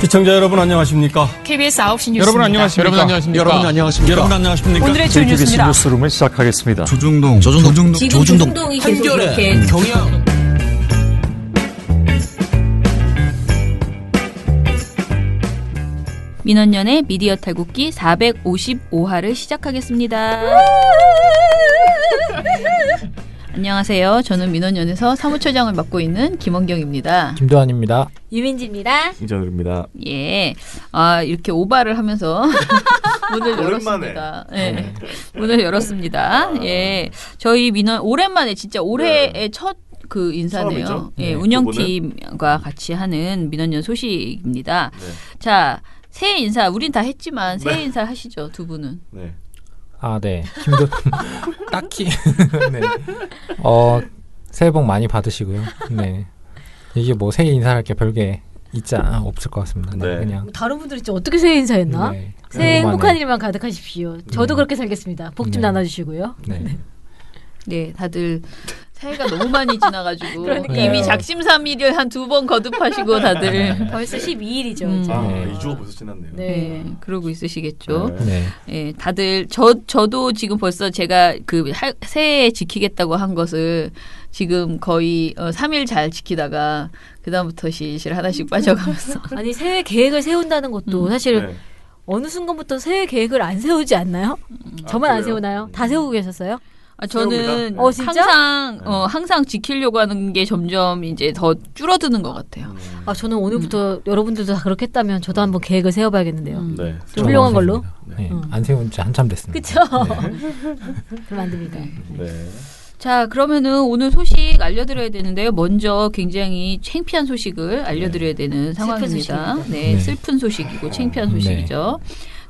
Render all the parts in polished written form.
시청자 여러분 안녕하십니까? KBS 9시 뉴스 여러분 안녕하십니까? 여러분 안녕하십니까? 오늘의 주요 뉴스입니다. 뉴스룸을 시작하겠습니다. 조중동 조중동이 계속 이렇게 경영 민원연의 미디어 탈곡기 455화를 시작하겠습니다. 안녕하세요. 저는 민원연에서 사무처장을 맡고 있는 김원경입니다. 김도환입니다. 유민지입니다. 이정일입니다. 예, 이렇게 오바를 하면서 문을 열었습니다. 네. 문을 열었습니다. 예, 저희 민원 오랜만에 진짜 올해의 첫 그 인사네요. 처음이죠? 예, 운영팀과 같이 하는 민원연 소식입니다. 네. 자, 새해 인사 우린 다 했지만 새해 인사 하시죠, 두 분은. 네. 네. 딱히. 네. 새해 복 많이 받으시고요. 네. 이게 뭐 새해 인사할 게 별게 없을 것 같습니다. 네. 그냥 다른 분들이 어떻게 새해 인사했나? 네. 새해 행복한 일만 가득하십시오. 저도 그렇게 살겠습니다. 복 좀 나눠주시고요. 네. 네, 다들 새해가 너무 많이 지나가지고 그러니까요. 이미 작심삼일을 한 2번 거듭하시고 다들 벌써 12일이죠. 네. 2주가 벌써 지났네요. 네, 그러고 있으시겠죠. 네. 예, 다들 저도 지금 벌써 제가 그 새해 지키겠다고 한 것을 지금 거의 3일 잘 지키다가 그다음부터 실실 하나씩 빠져가면서 아니 새해 계획을 세운다는 것도 사실 네. 어느 순간부터 새해 계획을 안 세우지 않나요? 저만 안 그래요? 세우나요? 다 세우고 계셨어요? 저는 진짜? 항상 지키려고 하는 게 점점 이제 더 줄어드는 것 같아요. 저는 오늘부터 여러분들도 다 그렇게 했다면 저도 한번 계획을 세워봐야겠는데요. 네. 좀 훌륭한 걸로. 네. 안 세운 지 한참 됐습니다. 그렇죠. 그러면 안 됩니다. 네. 자, 그러면은 오늘 소식 알려드려야 되는데요. 먼저 굉장히 창피한 소식을 알려드려야 되는 상황입니다. 네, 슬픈 소식이고 창피한 소식이죠.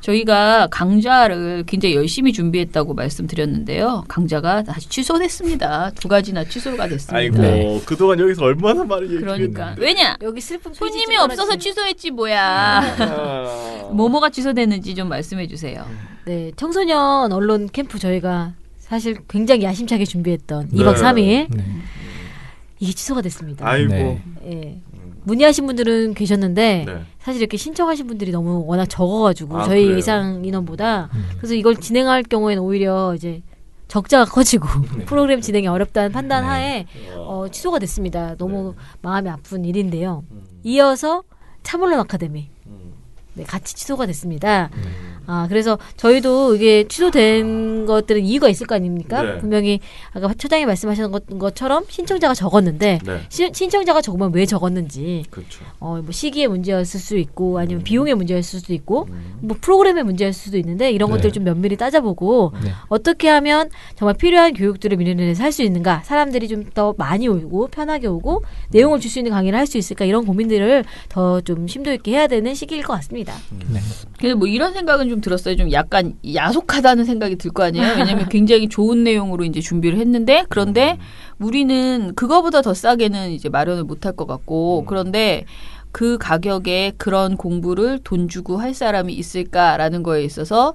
저희가 강좌를 굉장히 열심히 준비했다고 말씀드렸는데요. 강좌가 다시 취소됐습니다. 2가지나 취소가 됐습니다. 아이고 네. 그동안 여기서 얼마나 많이 그러니까 왜냐? 여기 슬픈 손님이 없어서 취소했지 뭐야. 뭐뭐가 취소됐는지 좀 말씀해 주세요. 네, 청소년 언론 캠프 저희가 사실 굉장히 야심차게 준비했던 2박 3일 네. 이게 취소가 됐습니다. 아이고. 네. 예. 문의하신 분들은 계셨는데 네. 사실 이렇게 신청하신 분들이 너무 워낙 적어가지고 아, 저희 그래요? 예상 인원보다 그래서 이걸 진행할 경우에는 오히려 이제 적자가 커지고 프로그램 진행이 어렵다는 판단 하에 취소가 됐습니다. 너무 마음이 아픈 일인데요. 이어서 참언론 아카데미 같이 취소가 됐습니다. 그래서 저희도 이게 취소된 것들은 이유가 있을 거 아닙니까? 네. 분명히 아까 처장이 말씀하신 것처럼 신청자가 적었는데 네. 신청자가 적으면 왜 적었는지 그렇죠. 뭐 시기의 문제였을 수도 있고 아니면 비용의 문제였을 수도 있고 뭐 프로그램의 문제였을 수도 있는데 이런 네. 것들을 좀 면밀히 따져보고 네. 어떻게 하면 정말 필요한 교육들을 민원연에서 할 수 있는가 사람들이 좀 더 많이 오고 편하게 오고 내용을 줄 수 있는 강의를 할 수 있을까 이런 고민들을 더 좀 심도 있게 해야 되는 시기일 것 같습니다. 네. 그래서 뭐 이런 생각은 좀 들었어요. 좀 약간 야속하다는 생각이 들 거 아니에요. 왜냐하면 굉장히 좋은 내용으로 이제 준비를 했는데 그런데 우리는 그거보다 더 싸게는 이제 마련을 못할 것 같고 그런데 그 가격에 그런 공부를 돈 주고 할 사람이 있을까라는 거에 있어서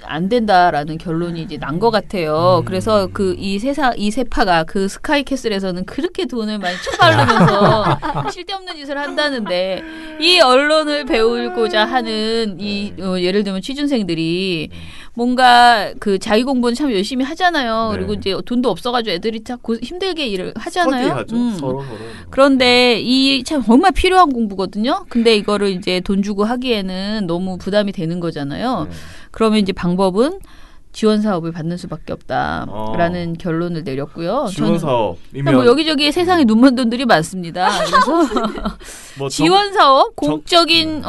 안 된다라는 결론이 이제 난 것 같아요. 그래서 이 세파가 그 스카이캐슬에서는 그렇게 돈을 많이 쳐바르면서 쓸데없는 짓을 한다는데 이 언론을 배우고자 하는 예를 들면 취준생들이 뭔가 그 자기 공부는 참 열심히 하잖아요. 네. 그리고 이제 돈도 없어가지고 애들이 참 힘들게 일을 하잖아요. 스터디하죠. 서로. 그런데 이 참 정말 필요한 공부거든요. 근데 이거를 이제 돈 주고 하기에는 너무 부담이 되는 거잖아요. 그러면 이제 방법은 지원 사업을 받는 수밖에 없다라는 결론을 내렸고요. 지원 사업이면 뭐 여기저기 세상에 눈먼 돈들이 많습니다. 그래서 뭐 지원 사업 공적인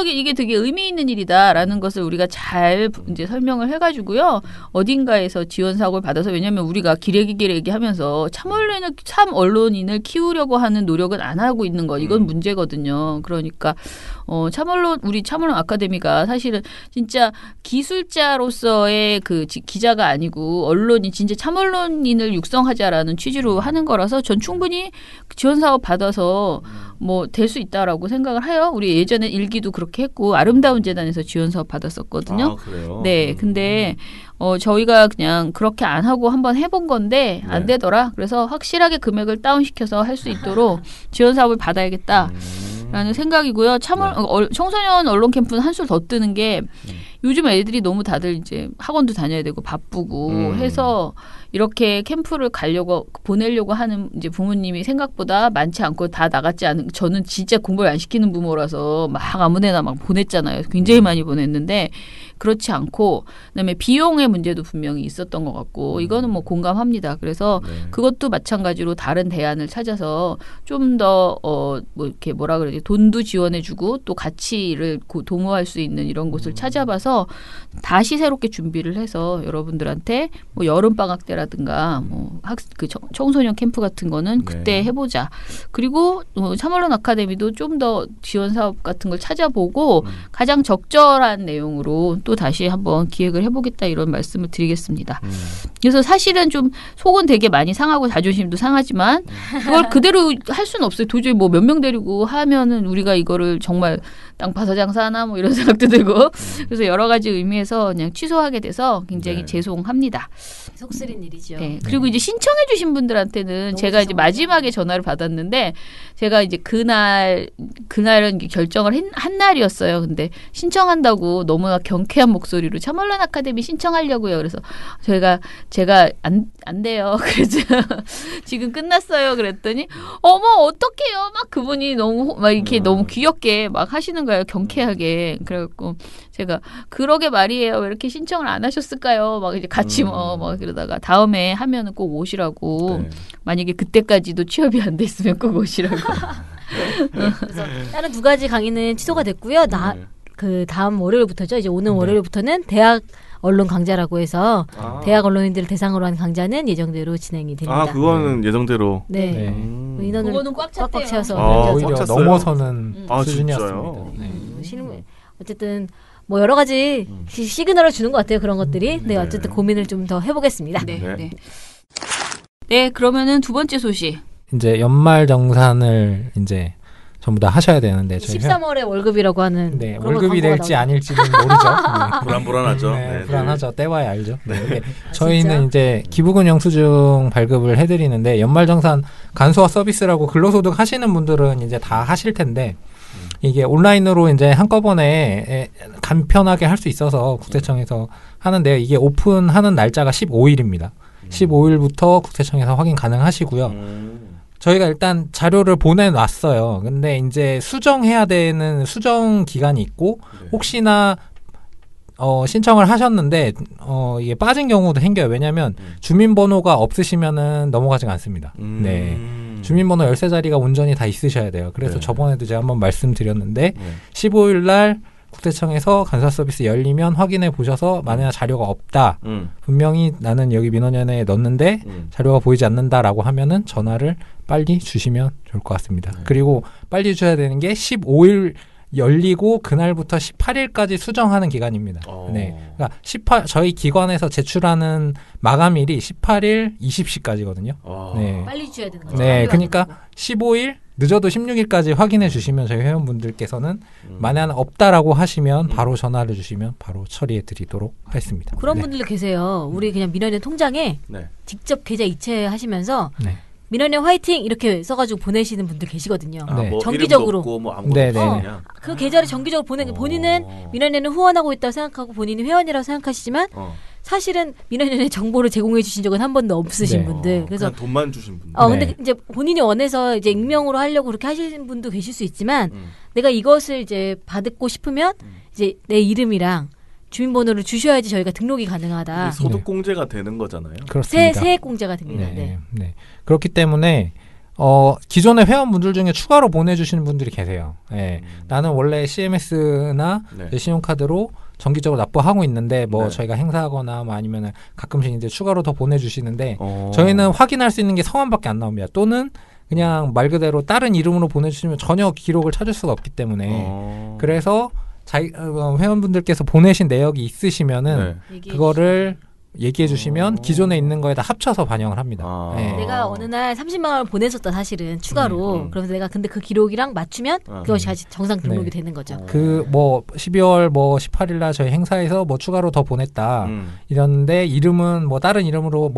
이게 되게 의미 있는 일이다라는 것을 우리가 잘 이제 설명을 해가지고요. 어딘가에서 지원 사업을 받아서 왜냐하면 우리가 기레기 하면서 참 언론인을 키우려고 하는 노력은 안 하고 있는 것 이건 문제거든요. 그러니까 우리 참언론 아카데미가 사실은 진짜 기술자로서의 그 기자가 아니고 언론이 진짜 참언론인을 육성하자라는 취지로 하는 거라서 전 충분히 지원 사업 받아서 뭐 될 수 있다라고 생각을 해요. 우리 예전에 일기도 그렇게 했고 아름다운 재단에서 지원 사업 받았었거든요. 아, 그래요? 네, 근데 저희가 그냥 그렇게 안 하고 한번 해본 건데 안 되더라. 그래서 확실하게 금액을 다운시켜서 할 수 있도록 지원 사업을 받아야겠다. 라는 생각이고요. 청소년 언론 캠프는 한술 더 뜨는 게 요즘 애들이 너무 다들 이제 학원도 다녀야 되고 바쁘고 해서 이렇게 캠프를 보내려고 하는 이제 부모님이 생각보다 많지 않고 다 나갔지 않은, 저는 진짜 공부를 안 시키는 부모라서 막 아무데나 막 보냈잖아요. 굉장히 많이 보냈는데 그렇지 않고, 그다음에 비용의 문제도 분명히 있었던 것 같고, 이거는 뭐 공감합니다. 그래서 그것도 마찬가지로 다른 대안을 찾아서 좀 더 뭐 이렇게 뭐라 그러지, 돈도 지원해주고 또 가치를 도모할 수 있는 이런 곳을 찾아봐서 다시 새롭게 준비를 해서 여러분들한테 뭐 여름 방학 때라든가 뭐 청소년 캠프 같은 거는 그때 해보자. 그리고 참언론 아카데미도 좀 더 지원 사업 같은 걸 찾아보고 가장 적절한 내용으로 또 다시 한번 기획을 해보겠다, 이런 말씀을 드리겠습니다. 그래서 사실은 좀 속은 되게 많이 상하고 자존심도 상하지만 그걸 그대로 할 수는 없어요. 도저히 뭐 몇 명 데리고 하면은 우리가 이거를 정말 땅 파서 장사하나 뭐 이런 생각도 들고, 그래서 여러 가지 의미에서 그냥 취소하게 돼서 굉장히 죄송합니다. 속쓰린 일이죠. 네. 그리고 이제 신청해주신 분들한테는 제가 이제 마지막에 전화를 받았는데, 제가 이제 그날은 결정을 한 날이었어요. 근데 신청한다고 너무나 경쾌한 목소리로 참언론 아카데미 신청하려고요. 그래서 제가 안 돼요. 그래서 지금 끝났어요. 그랬더니 어머 어떡해요. 막 그분이 막 이렇게 너무 귀엽게 막 하시는 거예요. 경쾌하게. 그래갖고 제가 그러게 말이에요. 왜 이렇게 신청을 안 하셨을까요? 막 이제 같이 막 그러다가 다음에 하면은 꼭 오시라고. 만약에 그때까지도 취업이 안 됐으면 꼭 오시라고. 그래서 다른 2가지 강의는 취소가 됐고요. 그 다음 월요일부터죠. 이제 오는 월요일부터는 대학 언론 강좌라고 해서 대학 언론인들을 대상으로 한 강좌는 예정대로 진행이 됩니다. 그거는 예정대로. 네. 인원을 그거는 꽉 채워서 오히려 찼어요? 넘어서는 수준이었습니다. 어쨌든 뭐 여러 가지 시그널을 주는 것 같아요. 그런 것들이. 네, 어쨌든 고민을 좀 더 해보겠습니다. 네, 그러면은 두 번째 소식. 이제 연말 정산을 이제 전부 다 하셔야 되는데, 저희 13월에 월급이라고 하는 월급이 될지 아닐지는 모르죠. 불안하죠. 불안하죠. 때와야 알죠. 근데 저희는 이제 기부금 영수증 발급을 해드리는데, 연말정산 간소화 서비스라고 근로소득 하시는 분들은 이제 다 하실 텐데, 이게 온라인으로 이제 한꺼번에 간편하게 할 수 있어서 국세청에서 하는데요. 이게 오픈하는 날짜가 15일입니다. 15일부터 국세청에서 확인 가능하시고요. 저희가 일단 자료를 보내놨어요. 근데 이제 수정해야 되는 수정 기간이 있고, 혹시나 신청을 하셨는데 이게 빠진 경우도 생겨요. 왜냐하면 주민번호가 없으시면은 넘어가지가 않습니다. 네, 주민번호 13자리가 온전히 다 있으셔야 돼요. 그래서 저번에도 제가 한번 말씀드렸는데 15일 날 국세청에서 간소화 서비스 열리면 확인해 보셔서 만약 자료가 없다, 분명히 나는 여기 민원연에 넣었는데 자료가 보이지 않는다라고 하면은 전화를 빨리 주시면 좋을 것 같습니다. 그리고 빨리 주셔야 되는 게 15일 열리고 그날부터 18일까지 수정하는 기간입니다. 네, 그러니까 저희 기관에서 제출하는 마감일이 18일 20시까지거든요. 네, 빨리 줘야 되는 거죠. 네, 그러니까 15일 늦어도 16일까지 확인해 주시면 저희 회원분들께서는 만약 없다라고 하시면 바로 전화를 주시면 바로 처리해 드리도록 하겠습니다. 그런 분들도 계세요. 우리 그냥 민원연 통장에 직접 계좌 이체하시면서 민원연 화이팅 이렇게 써가지고 보내시는 분들 계시거든요. 뭐 정기적으로. 없고 뭐 아무것도 그냥. 그 계좌를 정기적으로 본인은 민원연을 후원하고 있다고 생각하고 본인이 회원이라고 생각하시지만 사실은 민원연의 정보를 제공해 주신 적은 한 번도 없으신 분들. 그래서 그냥 돈만 주신 분들. 근데 이제 본인이 원해서 이제 익명으로 하려고 그렇게 하시는 분도 계실 수 있지만 내가 이것을 이제 받고 싶으면 이제 내 이름이랑 주민번호를 주셔야지 저희가 등록이 가능하다. 소득공제가 되는 거잖아요. 그렇습니다. 세액공제가 됩니다. 네. 그렇기 때문에 기존의 회원분들 중에 추가로 보내주시는 분들이 계세요. 나는 원래 CMS나 신용카드로 정기적으로 납부하고 있는데 저희가 행사하거나 아니면 가끔씩 이제 추가로 더 보내주시는데 저희는 확인할 수 있는 게 성함밖에 안 나옵니다. 또는 그냥 말 그대로 다른 이름으로 보내주시면 전혀 기록을 찾을 수가 없기 때문에 그래서 회원분들께서 보내신 내역이 있으시면은 그거를 얘기해 주시면 기존에 있는 거에다 합쳐서 반영을 합니다. 내가 어느 날 30만 원을 보냈었다 사실은 추가로. 그래서 내가 근데 그 기록이랑 맞추면 그것이 다시 정상 등록이 되는 거죠. 12월 18일 날 저희 행사에서 추가로 더 보냈다 이랬는데 이름은 다른 이름으로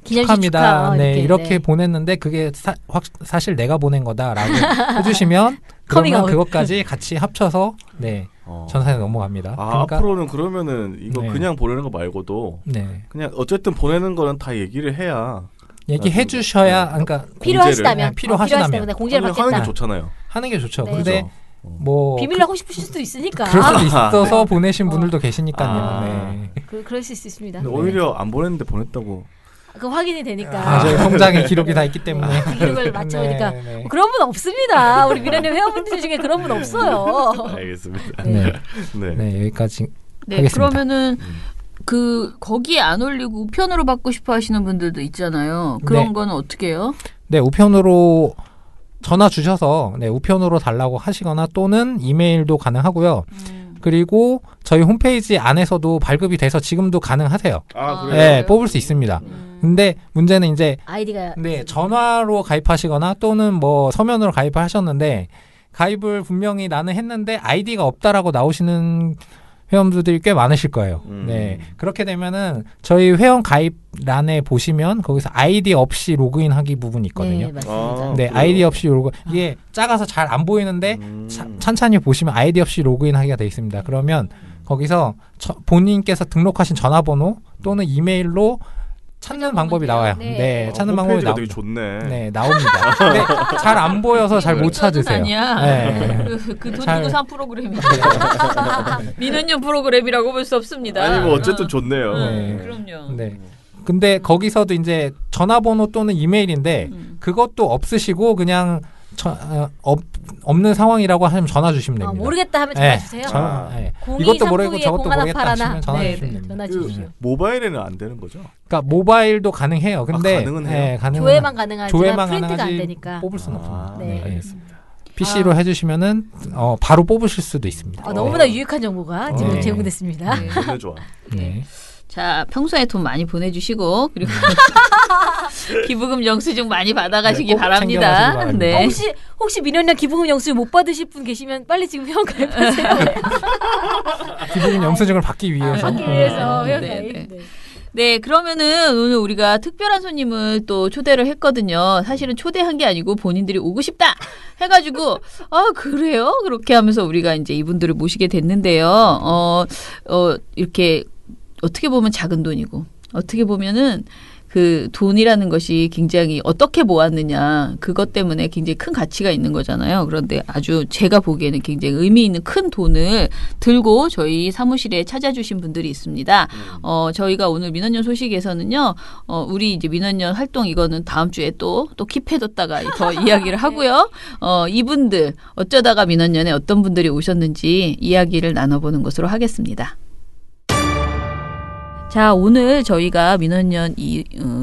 축하합니다. 이렇게 보냈는데 그게 사실 내가 보낸 거다라고 해주시면 그러면 커밍아웃. 그것까지 같이 합쳐서 네 전산에 넘어갑니다. 그러니까, 앞으로는 그러면은 이거 네. 그냥 보내는 거 말고도 네. 그냥 어쨌든 보내는 거는 다 얘기를 해야 얘기해 주셔야 그러니까 필요하시다면 필요하시다면 공제를 하는 받겠다. 게 좋잖아요. 하는 게 좋죠. 네. 근데 그죠? 뭐 비밀로 하고 싶으실 수도 있으니까. 그럴 수도 있어서 네. 보내신 분들도 계시니까요. 아. 네. 그럴 수 있습니다. 근데 오히려 안 보냈는데 보냈다고. 그 확인이 되니까. 아, 저희 통장에 기록이 다 있기 때문에 기록을 맞춰보니까 네, 네. 뭐 그런 분 없습니다. 우리 미래님 회원분들 중에 그런 분 없어요. 알겠습니다. 네. 네. 네, 여기까지 네, 하겠습니다. 그러면은 그 거기에 안 올리고 우편으로 받고 싶어 하시는 분들도 있잖아요. 그런 네. 거는 어떻게 해요? 네, 우편으로 전화 주셔서 네, 우편으로 달라고 하시거나 또는 이메일도 가능하고요. 그리고 저희 홈페이지 안에서도 발급이 돼서 지금도 가능하세요. 아, 그래요? 네, 뽑을 수 있습니다. 근데 문제는 이제 아이디가 네, 전화로 가입하시거나 또는 뭐 서면으로 가입을 하셨는데 가입을 분명히 나는 했는데 아이디가 없다라고 나오시는 회원분들이 꽤 많으실 거예요. 네, 그렇게 되면은 저희 회원 가입란에 보시면 거기서 아이디 없이 로그인하기 부분이 있거든요. 네, 맞습니다. 아, 네, 그래요? 아이디 없이 로그 이게 작아서 잘 안 보이는데 찬찬히 보시면 아이디 없이 로그인하기가 돼 있습니다. 그러면 거기서 본인께서 등록하신 전화번호 또는 이메일로 찾는 방법이 나와요. 네. 네, 찾는 방법이 홈페이지가 나옵니다. 되게 좋네. 네, 나옵니다. 근데 잘 안 보여서 잘 못 찾으세요. 아니야. 네. 그돈 잘- 주고 산 프로그램이야. 민원연 프로그램이라고 볼 수 없습니다. 아니 뭐 어쨌든 좋네요. 네. 그럼요. 네. 근데 거기서도 이제 전화번호 또는 이메일인데 그것도 없으시고 그냥 없는 상황이라고 하면 전화 주시면 됩니다. 모르겠다 하면 전화 주세요. 네. 0239 이것도 모르고 에 저것도 01 모르겠다 팔아나. 하시면 전화 네, 주시면 네, 됩니다. 전화 그 주십시오. 모바일에는 안 되는 거죠? 그러니까 모바일도 가능해요. 근데 가능은 해요? 네, 가능은 조회만 가능하지만 조회만 프린트가 안 가능하지 되니까. 뽑을 수는 없습니다. 네. 알겠습니다. PC로 해주시면은 바로 뽑으실 수도 있습니다. 너무나 유익한 정보가 지금 네. 제공됐습니다. 네. 좋네 좋아. 네. 자, 평소에 돈 많이 보내주시고 그리고 기부금 영수증 많이 받아가시기 네, 꼭 바랍니다. 챙겨가시기 바랍니다. 네. 혹시 민원량 기부금 영수증 못 받으실 분 계시면 빨리 지금 회원 가입하세요. 기부금 영수증을 받기 위해서. 받기 위해서 회원 네, 가입. 네. 네. 네, 그러면은 오늘 우리가 특별한 손님을 또 초대를 했거든요. 사실은 초대한 게 아니고 본인들이 오고 싶다 해가지고 그래요? 그렇게 하면서 우리가 이제 이분들을 모시게 됐는데요. 이렇게 어떻게 보면 작은 돈이고 어떻게 보면은 그 돈이라는 것이 굉장히 어떻게 모았느냐 그것 때문에 굉장히 큰 가치가 있는 거잖아요. 그런데 아주 제가 보기에는 굉장히 의미 있는 큰 돈을 들고 저희 사무실에 찾아주신 분들이 있습니다. 저희가 오늘 민원연 소식에서는요. 우리 이제 민원연 활동 이거는 다음 주에 또 킵해뒀다가 더 이야기를 하고요. 이분들 어쩌다가 민원연에 어떤 분들이 오셨는지 이야기를 나눠보는 것으로 하겠습니다. 자, 오늘 저희가 민원연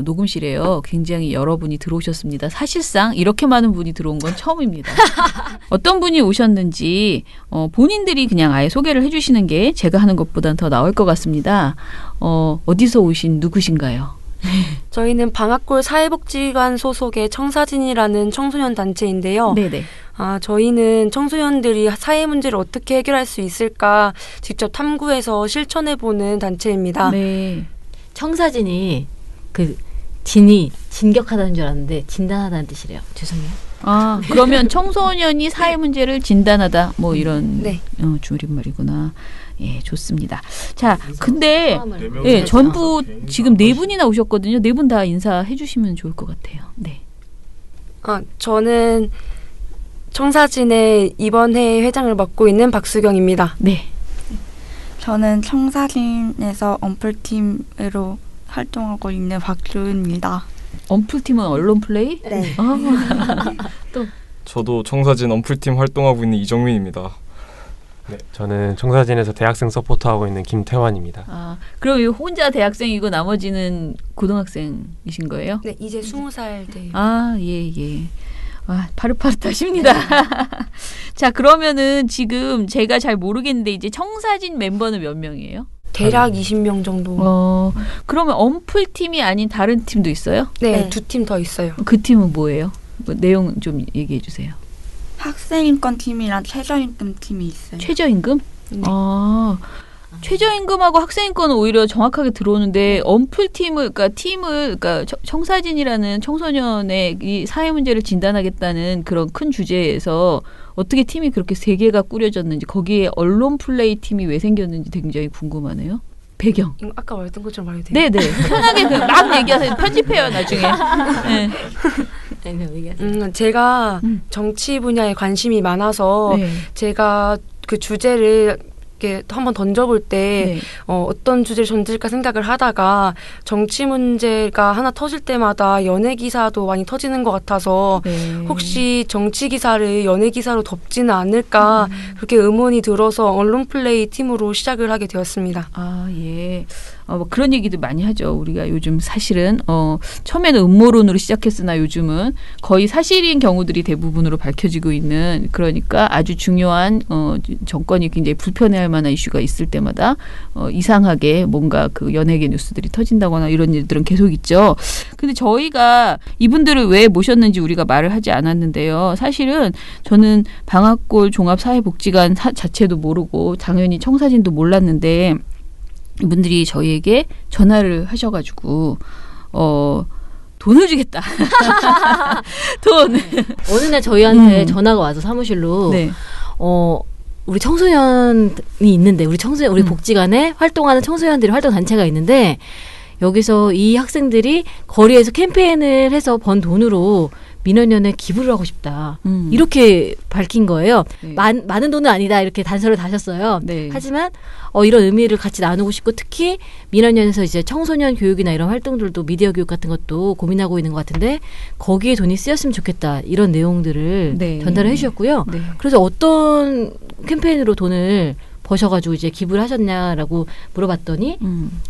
녹음실에요. 굉장히 여러분이 들어오셨습니다. 사실상 이렇게 많은 분이 들어온 건 처음입니다. 어떤 분이 오셨는지 본인들이 그냥 아예 소개를 해주시는 게 제가 하는 것보단 더 나을 것 같습니다. 어디서 오신 누구신가요? 저희는 방앗골 사회복지관 소속의 청사진이라는 청소년 단체인데요. 네네. 저희는 청소년들이 사회 문제를 어떻게 해결할 수 있을까 직접 탐구해서 실천해보는 단체입니다. 네. 청사진이 그 진이 진격하다는 줄 알았는데 진단하다는 뜻이래요. 죄송해요. 그러면 청소년이 사회 문제를 진단하다 뭐 이런 네. 줄임말이구나. 예, 좋습니다. 자, 근데 성함을. 예, 전부 지금 4분이나 오셨거든요. 4분 다 인사해 주시면 좋을 것 같아요. 네. 저는 청사진의 이번 해 회장을 맡고 있는 박수경입니다. 네. 저는 청사진에서 언플팀으로 활동하고 있는 박주은입니다. 언플팀은 언론 플레이? 네. 저도 청사진 언플팀 활동하고 있는 이정민입니다. 네, 저는 청사진에서 대학생 서포터하고 있는 김태환입니다. 그럼 이 혼자 대학생이고 나머지는 고등학생이신 거예요? 네, 이제 20살 돼요. 예. 파릇파릇하십니다. 자, 그러면은 지금 제가 잘 모르겠는데 이제 청사진 멤버는 몇 명이에요? 대략 20명 정도. 그러면 언플팀이 아닌 다른 팀도 있어요? 네, 2팀 더 있어요. 그 팀은 뭐예요? 내용 좀 얘기해 주세요. 학생인권 팀이랑 최저임금 팀이 있어요. 최저임금? 네. 최저임금하고 학생인권은 오히려 정확하게 들어오는데 언플 팀을 그러니까 청사진이라는 청소년의 이 사회 문제를 진단하겠다는 그런 큰 주제에서 어떻게 팀이 그렇게 세 개가 꾸려졌는지 거기에 언론 플레이 팀이 왜 생겼는지 굉장히 궁금하네요. 배경. 이거 아까 말했던 것처럼 말해도 돼요? 네네. 편하게 막 얘기하세요. 편집해요 나중에. 네. 제가 정치 분야에 관심이 많아서 네. 제가 그 주제를 이렇게 한번 던져볼 때 네. 어떤 주제를 던질까 생각을 하다가 정치 문제가 하나 터질 때마다 연예 기사도 많이 터지는 것 같아서 네. 혹시 정치 기사를 연예 기사로 덮지는 않을까 그렇게 의문이 들어서 언론 플레이 팀으로 시작을 하게 되었습니다. 아, 예. 뭐 그런 얘기도 많이 하죠. 우리가 요즘 사실은 처음에는 음모론으로 시작했으나 요즘은 거의 사실인 경우들이 대부분으로 밝혀지고 있는 그러니까 아주 중요한 정권이 굉장히 불편해할 만한 이슈가 있을 때마다 이상하게 뭔가 그 연예계 뉴스들이 터진다거나 이런 일들은 계속 있죠. 근데 저희가 이분들을 왜 모셨는지 우리가 말을 하지 않았는데요. 사실은 저는 방학골 종합사회복지관 자체도 모르고 당연히 청사진도 몰랐는데 이분들이 저희에게 전화를 하셔가지고 돈을 주겠다. 돈. 어느 날 저희한테 전화가 와서 사무실로 네. 우리 청소년이 있는데 우리 복지관에 활동하는 청소년들이 활동 단체가 있는데 여기서 이 학생들이 거리에서 캠페인을 해서 번 돈으로 민원연에 기부를 하고 싶다. 이렇게 밝힌 거예요. 네. 많은 돈은 아니다. 이렇게 단서를 다셨어요. 네. 하지만 이런 의미를 같이 나누고 싶고 특히 민원연에서 이제 청소년 교육이나 이런 활동들도 미디어 교육 같은 것도 고민하고 있는 것 같은데 거기에 돈이 쓰였으면 좋겠다. 이런 내용들을 네. 전달을 해주셨고요. 네. 그래서 어떤 캠페인으로 돈을 버셔가지고 이제 기부를 하셨냐라고 물어봤더니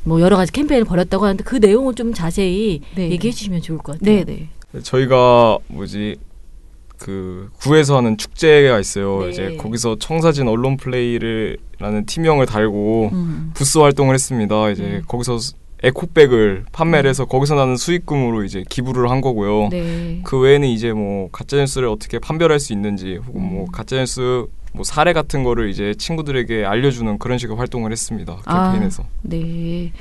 뭐 여러 가지 캠페인을 벌였다고 하는데 그 내용을 좀 자세히 네. 얘기해 주시면 좋을 것 같아요. 네. 저희가 그 구에서 하는 축제가 있어요. 네. 이제 거기서 청사진 언론 플레이라는 팀명을 달고 부스 활동을 했습니다. 이제 거기서 에코백을 판매를 해서 거기서 나는 수익금으로 이제 기부를 한 거고요. 네. 그 외에는 이제 뭐 가짜뉴스를 어떻게 판별할 수 있는지 혹은 뭐 가짜뉴스 뭐 사례 같은 거를 이제 친구들에게 알려주는 그런 식의 활동을 했습니다. 캠페인에서. 네.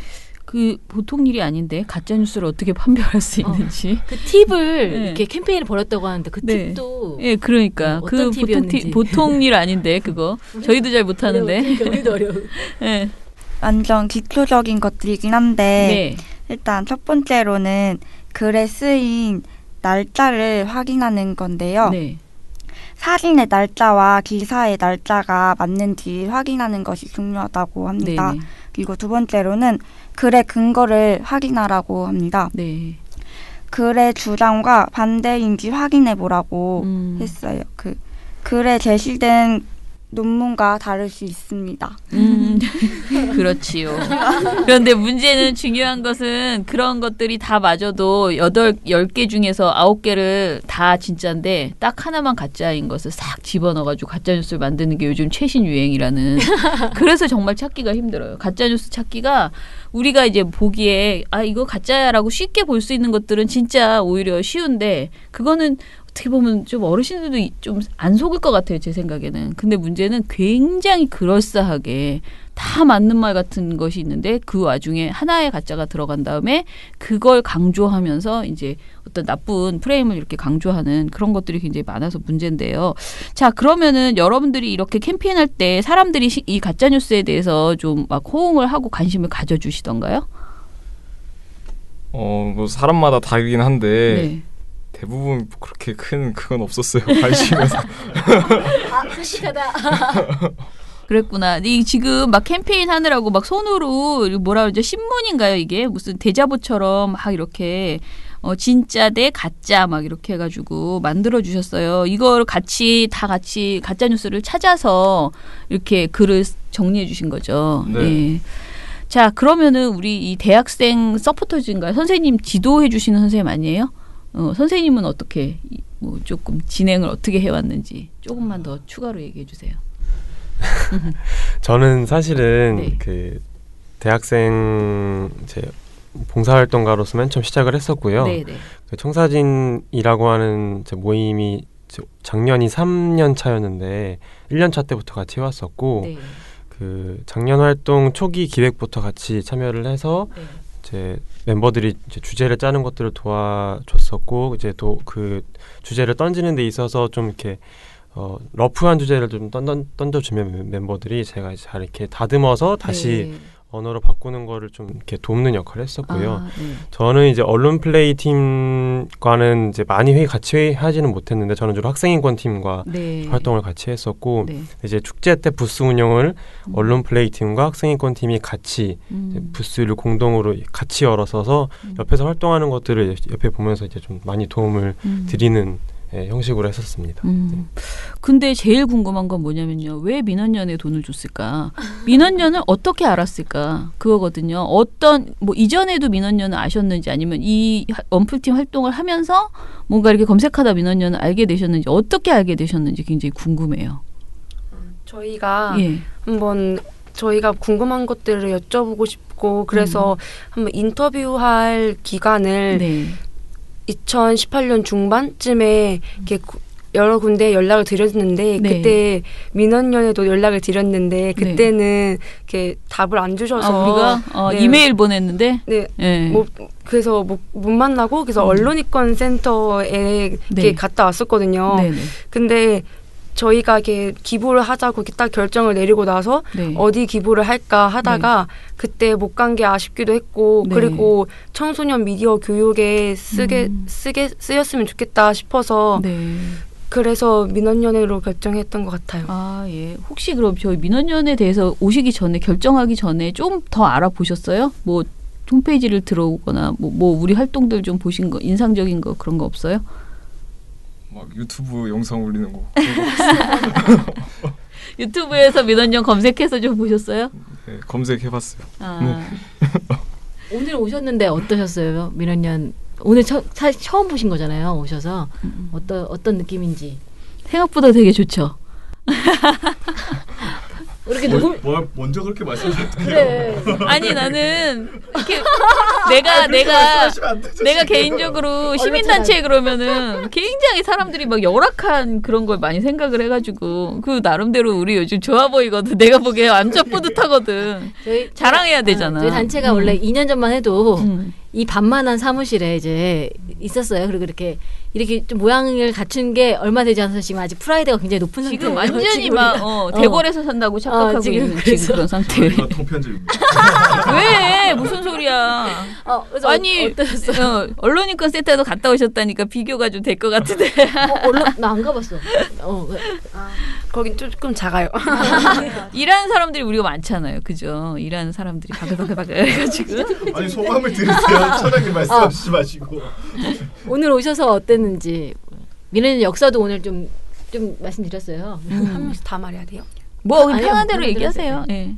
그 보통 일이 아닌데 가짜 뉴스를 어떻게 판별할 수 있는지 그 팁을 네. 이렇게 캠페인을 벌였다고 하는데 그 네. 팁도 예, 그러니까 어떤 그 팁이었는지. 보통 일 아닌데 그거 저희도 잘 못하는데. 우리도 어려워. 네. 완전 기초적인 것들이긴 한데 네. 일단 첫 번째로는 글에 쓰인 날짜를 확인하는 건데요. 네. 사진의 날짜와 기사의 날짜가 맞는지 확인하는 것이 중요하다고 합니다. 네네. 그리고 두 번째로는 글의 근거를 확인하라고 합니다. 네. 글의 주장과 반대인지 확인해 보라고 했어요. 그 글에 제시된 논문과 다를 수 있습니다. 그렇지요. 그런데 문제는 중요한 것은 그런 것들이 다 맞아도 10개 중에서 9개를 다 진짜인데 딱 하나만 가짜인 것을 싹 집어넣어가지고 가짜뉴스를 만드는 게 요즘 최신 유행이라는. 그래서 정말 찾기가 힘들어요. 가짜뉴스 찾기가 우리가 이제 보기에 이거 가짜야라고 쉽게 볼 수 있는 것들은 진짜 오히려 쉬운데 그거는 어떻게 보면 좀 어르신들도 좀 안 속을 것 같아요. 제 생각에는. 근데 문제는 굉장히 그럴싸하게 다 맞는 말 같은 것이 있는데 그 와중에 하나의 가짜가 들어간 다음에 그걸 강조하면서 이제 어떤 나쁜 프레임을 이렇게 강조하는 그런 것들이 굉장히 많아서 문제인데요. 자, 그러면은 여러분들이 이렇게 캠페인할 때 사람들이 이 가짜뉴스에 대해서 좀 막 호응을 하고 관심을 가져주시던가요? 뭐 사람마다 다르긴 한데 네. 대부분 그렇게 큰 그건 없었어요. 관심에서. 솔직하다. 그랬구나. 이 지금 막 캠페인 하느라고 막 손으로 뭐라 그러죠? 신문인가요? 이게 무슨 대자보처럼 막 이렇게 진짜 대 가짜 막 이렇게 해가지고 만들어 주셨어요. 이걸 같이 가짜 뉴스를 찾아서 이렇게 글을 정리해 주신 거죠. 네. 네. 자, 그러면은 우리 이 대학생 서포터즈인가요? 선생님 지도해 주시는 선생님 아니에요? 선생님은 어떻게 뭐 조금 진행을 어떻게 해왔는지 조금만 더 추가로 얘기해 주세요. 저는 사실은 네. 그 대학생 이제 봉사활동가로서 맨 처음 시작을 했었고요. 네네. 그 청사진이라고 하는 제 모임이 작년이 3년 차였는데 1년 차 때부터 같이 해왔었고 네. 그 그 작년 활동 초기 기획부터 같이 참여를 해서 이제 멤버들이 이제 주제를 짜는 것들을 도와줬었고 이제 또 그 주제를 던지는 데 있어서 좀 이렇게 러프한 주제를 좀 던져주면 멤버들이 제가 잘 이렇게 다듬어서 다시 언어로 바꾸는 거를 좀 이렇게 돕는 역할을 했었고요. 저는 이제 언론 플레이 팀과는 이제 많이 같이 회의하지는 못했는데 저는 주로 학생인권 팀과 활동을 같이 했었고 이제 축제 때 부스 운영을 언론 플레이 팀과 학생인권 팀이 같이 부스를 공동으로 같이 열어서서 옆에서 활동하는 것들을 옆에 보면서 이제 좀 많이 도움을 드리는 형식으로 했었습니다. 근데 제일 궁금한 건 뭐냐면요. 왜 민원연에 돈을 줬을까? 민원연을 어떻게 알았을까? 그거거든요. 뭐 이전에도 민원연을 아셨는지 아니면 이 언플팀 활동을 하면서 뭔가 이렇게 검색하다 민원연을 알게 되셨는지 어떻게 알게 되셨는지 굉장히 궁금해요. 저희가 한번 저희가 궁금한 것들을 여쭤보고 싶고 그래서 한번 인터뷰할 기간을 2018년 중반쯤에 이렇게 여러 군데 연락을 드렸는데 그때 민원연에도 연락을 드렸는데 그때는 이렇게 답을 안 주셔서 우리가 이메일 보냈는데 그래서 못 만나고 그래서 언론인권 센터에 이렇게 갔다 왔었거든요. 근데 저희가 이렇게 기부를 하자고 이렇게 딱 결정을 내리고 나서 어디 기부를 할까 하다가 그때 못 간 게 아쉽기도 했고 그리고 청소년 미디어 교육에 쓰였으면 좋겠다 싶어서 그래서 민원연회로 결정했던 것 같아요. 아, 예. 혹시 그럼 저희 민원연에 대해서 오시기 전에 결정하기 전에 좀 더 알아보셨어요? 뭐 홈페이지를 들어오거나 뭐 우리 활동들 좀 보신 거 인상적인 거 그런 거 없어요? 막 유튜브 영상 올리는 거. 유튜브에서 민원연 검색해서 좀 보셨어요? 네, 검색해봤어요. 오늘 오셨는데 어떠셨어요? 민원연 오늘 처음 보신 거잖아요. 오셔서 어떤 느낌인지. 생각보다 되게 좋죠. 이렇게 먼저 그렇게 말씀하셨대요. 그래. 아니 나는 이렇게 내가 개인적으로 시민단체 그러면은 굉장히 사람들이 막 열악한 그런 걸 많이 생각을 해가지고 그 나름대로 우리 요즘 좋아 보이거든. 내가 보기에 완전 뿌듯하거든. 자랑해야 되잖아. 저희 단체가 원래 2년 전만 해도 이 반만한 사무실에 이제 있었어요. 그리고 이렇게 좀 모양을 갖춘 게 얼마 되지 않아서 지금 아직 프라이드가 굉장히 높은 상태예요. 지금 완전히 막 대궐에서 산다고 착각하고 있는 지금 그런 상태예요. 통편집입니다. 왜? 무슨 소리야? 그래서 아니 어떠셨어요? 언론인권 센터도 갔다 오셨다니까 비교가 좀 될 것 같은데. 나 안 가봤어. 거긴 조금 작아요. 일하는 사람들이 우리가 많잖아요. 그죠? 일하는 사람들이 바글바글 해가지고. 아니 소감을 들으세요. 차장님 말씀하시지 마시고. 오늘 오셔서 어땠는지. 민원연 역사도 오늘 좀 말씀드렸어요. 한 명씩 다 말해야 돼요? 뭐 편한 대로 얘기하세요. 네.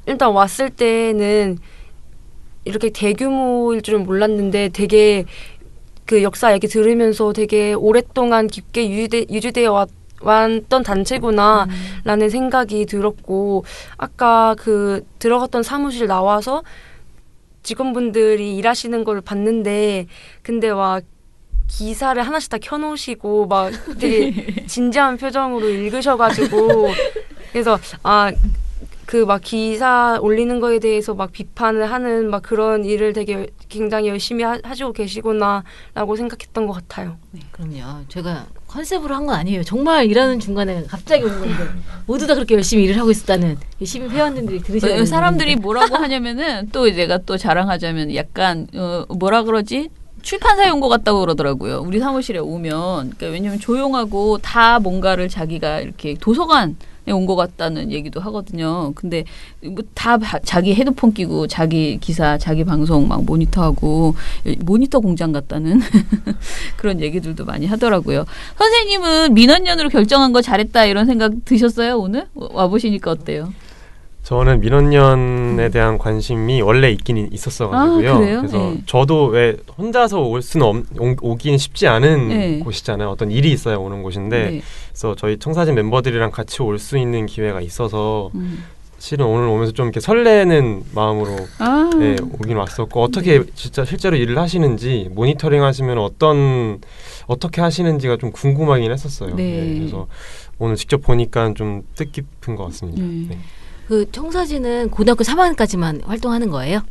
일단 왔을 때는 이렇게 대규모일 줄은 몰랐는데 되게 그 역사 얘기 들으면서 되게 오랫동안 깊게 유지되어 왔던 단체구나라는 생각이 들었고 아까 그 들어갔던 사무실 나와서 직원분들이 일하시는 걸 봤는데 근데 막 기사를 하나씩 다 켜놓으시고 막 되게 진지한 표정으로 읽으셔가지고 그래서 그 막 기사 올리는 거에 대해서 막 비판을 하는 막 그런 일을 되게 굉장히 열심히 하시고 계시구나라고 생각했던 것 같아요. 네, 그럼요. 제가 컨셉으로 한 건 아니에요. 정말 일하는 중간에 갑자기 온 건데 모두 다 그렇게 열심히 일을 하고 있었다는 시민 회원님들이 들으셔야 되는 사람들이 뭐라고 하냐면은 또 내가 또 자랑하자면 약간 뭐라 그러지? 출판사에 온 것 같다고 그러더라고요. 우리 사무실에 오면 그러니까 왜냐면 조용하고 다 뭔가를 자기가 이렇게 도서관에 온 것 같다는 얘기도 하거든요. 근데 뭐 다 자기 헤드폰 끼고 자기 기사, 자기 방송 막 모니터하고 모니터 공장 같다는 그런 얘기들도 많이 하더라고요. 선생님은 민원연으로 결정한 거 잘했다 이런 생각 드셨어요? 오늘 와보시니까 어때요? 저는 민원연에 대한 관심이 원래 있긴 있었어가지고요. 그래서 저도 왜 혼자서 올 수는 오긴 쉽지 않은 곳이잖아요. 어떤 일이 있어야 오는 곳인데 그래서 저희 청사진 멤버들이랑 같이 올 수 있는 기회가 있어서 실은 오늘 오면서 좀 이렇게 설레는 마음으로 오긴 왔었고 어떻게 진짜 실제로 일을 하시는지 모니터링 하시면 어떻게 하시는지가 좀 궁금하긴 했었어요. 그래서 오늘 직접 보니까 좀 뜻깊은 것 같습니다. 그 청사진은 고등학교 3학년까지만 활동하는 거예요?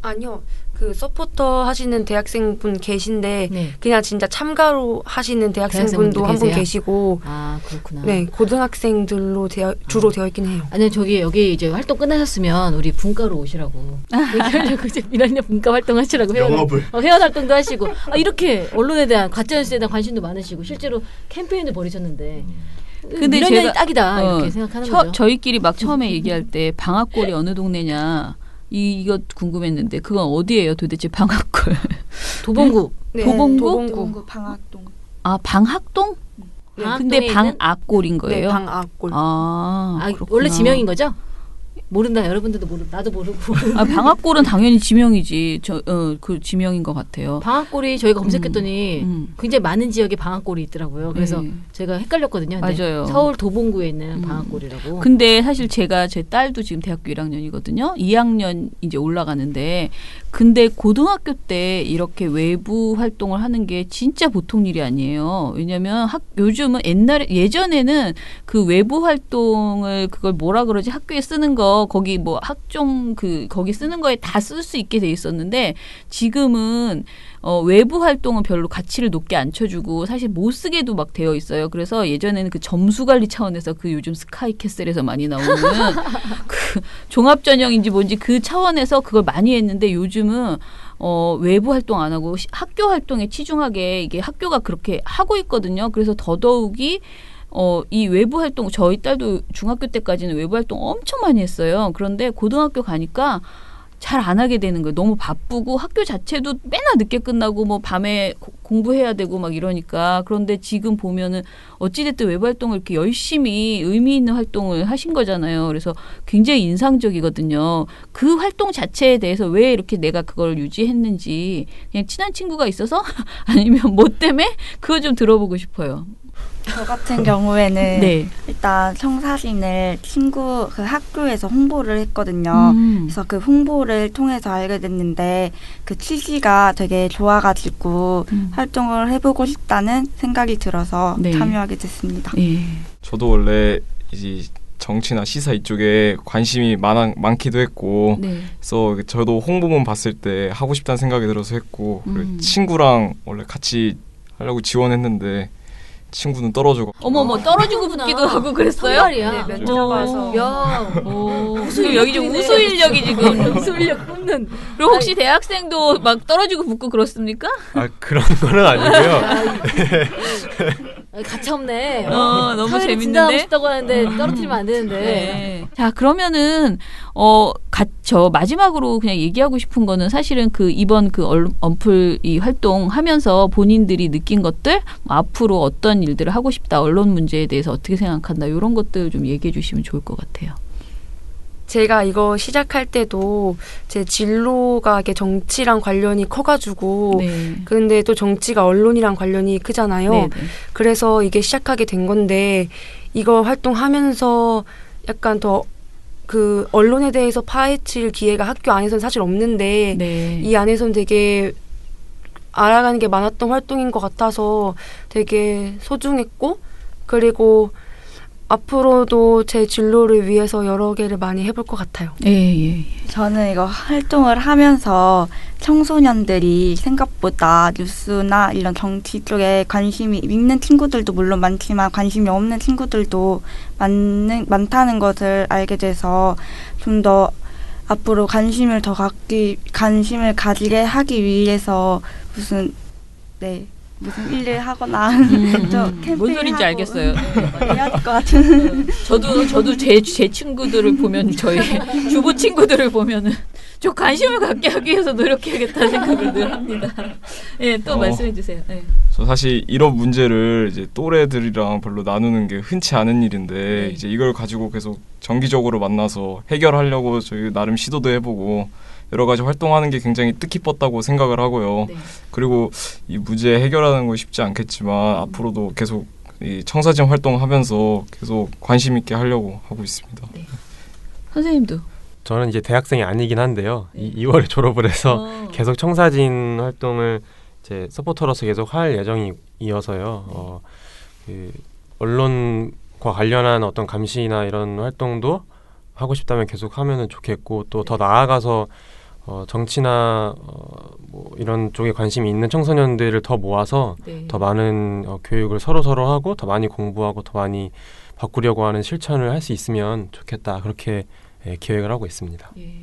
아니요. 그 서포터 하시는 대학생분 계신데 네. 그냥 진짜 참가로 하시는 대학생분도 한 분 계시고 아 그렇구나. 네 고등학생들로 주로 되어 있긴 해요. 아니 저기 여기 이제 활동 끝나셨으면 우리 분과로 오시라고 얘기하려고 이제 미란년 분과 활동하시라고 회원 활동도 하시고 이렇게 언론에 대한 가짜뉴스에 대한 관심도 많으시고 실제로 캠페인을 벌이셨는데 근데 미란년이 제가 딱이다 이렇게 생각하는 거죠. 저희끼리 막 처음에 얘기할 때 방학골이 어느 동네냐 이거 궁금했는데 그건 어디예요 도대체 방학골? 도봉구. 네, 도봉구 방학동. 아 방학동? 근데 방학골인 거예요? 네, 방학골. 원래 지명인 거죠? 모른다. 여러분들도 나도 모르고. 방학골은 당연히 지명이지. 그 지명인 것 같아요. 방학골이 저희가 검색했더니 굉장히 많은 지역에 방학골이 있더라고요. 그래서 제가 헷갈렸거든요. 맞아요. 서울 도봉구에 있는 방학골이라고. 근데 사실 제 딸도 지금 대학교 1학년이거든요. 2학년 이제 올라가는데 근데 고등학교 때 이렇게 외부 활동을 하는 게 진짜 보통 일이 아니에요. 왜냐면 요즘은 예전에는 그 외부 활동을 그걸 뭐라 그러지 학교에 쓰는 거 거기 뭐 학종 거기 쓰는 거에 다 쓸 수 있게 돼 있었는데 지금은 외부 활동은 별로 가치를 높게 안 쳐주고 사실 못 쓰게도 막 되어 있어요. 그래서 예전에는 그 점수 관리 차원에서 그 요즘 스카이캐슬에서 많이 나오는 그 종합 전형인지 뭔지 그 차원에서 그걸 많이 했는데 요즘은 외부 활동 안 하고 학교 활동에 치중하게 이게 학교가 그렇게 하고 있거든요. 그래서 더더욱이 이 외부 활동 저희 딸도 중학교 때까지는 외부 활동 엄청 많이 했어요. 그런데 고등학교 가니까 잘 안 하게 되는 거예요. 너무 바쁘고 학교 자체도 맨날 늦게 끝나고 뭐 밤에 공부해야 되고 막 이러니까. 그런데 지금 보면은 어찌됐든 외부 활동을 이렇게 열심히 의미 있는 활동을 하신 거잖아요. 그래서 굉장히 인상적이거든요. 그 활동 자체에 대해서 왜 이렇게 내가 그걸 유지했는지 그냥 친한 친구가 있어서 아니면 뭐 때문에 그거 좀 들어보고 싶어요. 저 같은 경우에는 네. 일단 청사진을 친구 그 학교에서 홍보를 했거든요. 그래서 그 홍보를 통해서 알게 됐는데 그 취지가 되게 좋아가지고 활동을 해보고 싶다는 생각이 들어서 참여하게 됐습니다. 저도 원래 이제 정치나 시사 이쪽에 관심이 많기도 했고 그래서 저도 홍보문 봤을 때 하고 싶다는 생각이 들어서 했고 그리고 친구랑 원래 같이 하려고 지원했는데 친구는 떨어져고 어머머 떨어지고 붙기도 하고 그랬어요? 정말이야. 네, 면접 봐서. 야, 여기 좀 우수 인력이 지금 우수 인력 뽑는. 그리고 혹시 대학생도 막 떨어지고 붙고 그렇습니까? 그런 거는 아니고요. 가차 없네. 너무 재밌는데. 진단하고 싶다고 하는데 떨어뜨리면 안 되는데. 네. 자 그러면은 저 마지막으로 그냥 얘기하고 싶은 거는 사실은 그 이번 그 언플 이 활동하면서 본인들이 느낀 것들 앞으로 어떤 일들을 하고 싶다 언론 문제에 대해서 어떻게 생각한다 이런 것들 좀 얘기해 주시면 좋을 것 같아요. 제가 이거 시작할 때도 제 진로가 이렇게 정치랑 관련이 커가지고 근데 또 정치가 언론이랑 관련이 크잖아요. 네네. 그래서 이게 시작하게 된 건데 이거 활동하면서 약간 더 그 언론에 대해서 파헤칠 기회가 학교 안에서는 사실 없는데 이 안에서는 되게 알아가는 게 많았던 활동인 것 같아서 되게 소중했고 그리고 앞으로도 제 진로를 위해서 여러 개를 많이 해볼 것 같아요. 저는 이거 활동을 하면서 청소년들이 생각보다 뉴스나 이런 정치 쪽에 관심이 있는 친구들도 물론 많지만 관심이 없는 친구들도 많다는 것을 알게 돼서 좀 더 앞으로 관심을 가지게 하기 위해서 무슨 일을 하거나 뭔 소린지 알겠어요. 해야 될 것 같은. 저도 제 친구들을 보면 저희 주부 친구들을 보면은 좀 관심을 갖게 하기 위해서 노력해야겠다는 생각을 늘 합니다. 또 말씀해 주세요. 저 사실 이런 문제를 이제 또래들이랑 별로 나누는 게 흔치 않은 일인데 이제 이걸 가지고 계속 정기적으로 만나서 해결하려고 저희 나름 시도도 해보고 여러 가지 활동하는 게 굉장히 뜻깊었다고 생각을 하고요. 그리고 이 문제 해결하는 거 쉽지 않겠지만 앞으로도 계속 이 청사진 활동하면서 계속 관심 있게 하려고 하고 있습니다. 선생님도? 저는 이제 대학생이 아니긴 한데요. 2월에 졸업을 해서 계속 청사진 활동을 이제 서포터로서 계속 할 예정이어서요. 그 언론과 관련한 어떤 감시나 이런 활동도 하고 싶다면 계속 하면은 좋겠고 또 더 나아가서 정치나 뭐 이런 쪽에 관심이 있는 청소년들을 더 모아서 네. 더 많은 교육을 서로 하고 더 많이 공부하고 더 많이 바꾸려고 하는 실천을 할 수 있으면 좋겠다. 그렇게 계획을 하고 있습니다. 예.